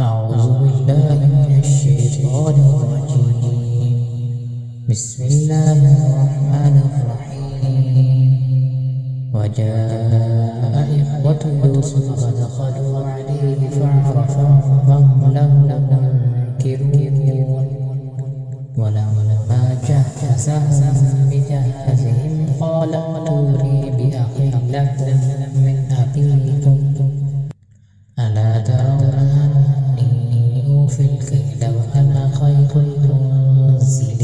أعوذ بالله من الشيطان الرجيم. بسم الله الرحمن الرحيم. وجاء إخوة يوسف فدخلوا عليه فعرفهم فهم له منكرون. ولما جهزهم بجهازهم قال ائتوني بأخ لكم من أبيكم ألا ترون أني أوفي الكيل وأنا خير المنزلين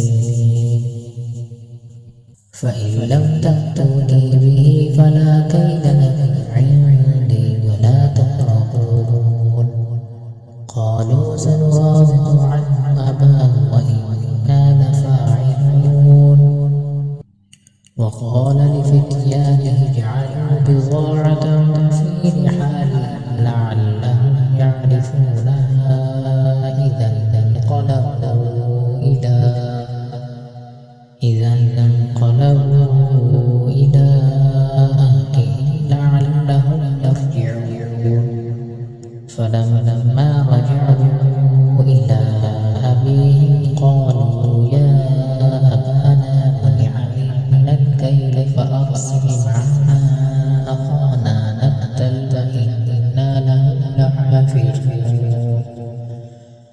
فإن لم تأتوني به فلا كيل لكم عندي ولا تقربون. قالوا سنراود عنه أباه وإنا لفاعلون. وقال لفتيانه اجعلوا بضاعتهم في رحالهم لعلهم يعرفونها إذا انقلبوا إلى أهلهم لعلهم يرجعون. فلما رجعوا إلى أبيهم قالوا يا أبانا منع منا الكيل فأرسل معنا أخانا نكتل إنا له لحافظون.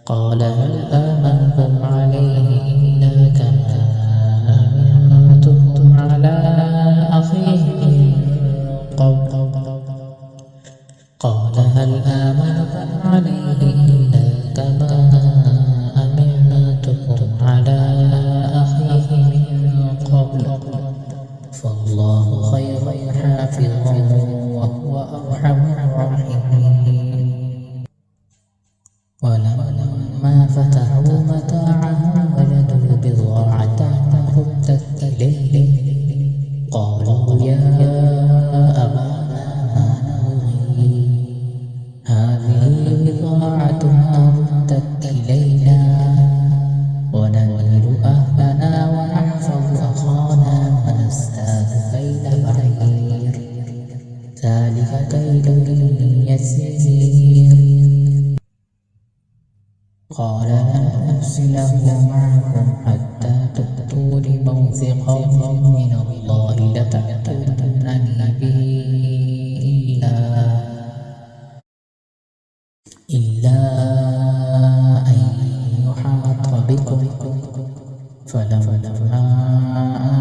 قال هل آمنتم عليه إلا كما آمنتم على أخيه من قبل. قال هل آمنتم عليه إلا كما أمنتكم على أخيه من قبل فالله خير حافظا وهو أرحم الراحمين. ولما فتحوا متاعهم وجدوا بضاعتهم ردت إليهم قالوا يا أبانا ما نبغي هذه بضاعتنا ردت إلينا ونمير أهلنا ونحفظ أخانا ونزداد كيل بعير ذلك كيل يسير. قال لن أرسله معكم حتى تؤتون موثقا من الله لتأتونني به إلا أن يحاط بكم. فلما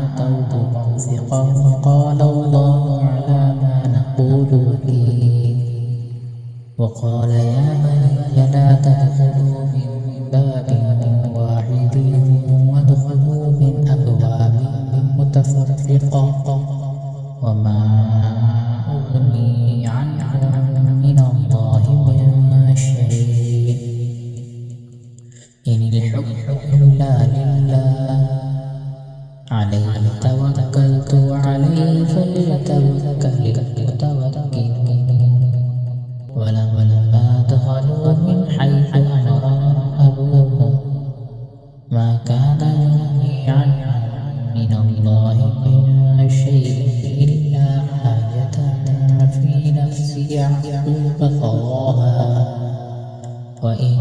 آتوه موثقا قال الله على ما نقول وكيل. وقال يا بني لا تدخلوا من باب واحد وادخلوا من أبواب متفرقة وما أغني عنكم من الله من شيء إن الحكم إلا لله عليه توكلت وعليه فليتوكل المتوكلون. ولما دخلوا من حيث أمرهم أبوهم ما كان يغني عنهم من الله من شيء إلا حاجة في نفس يعقوب قضاها وإن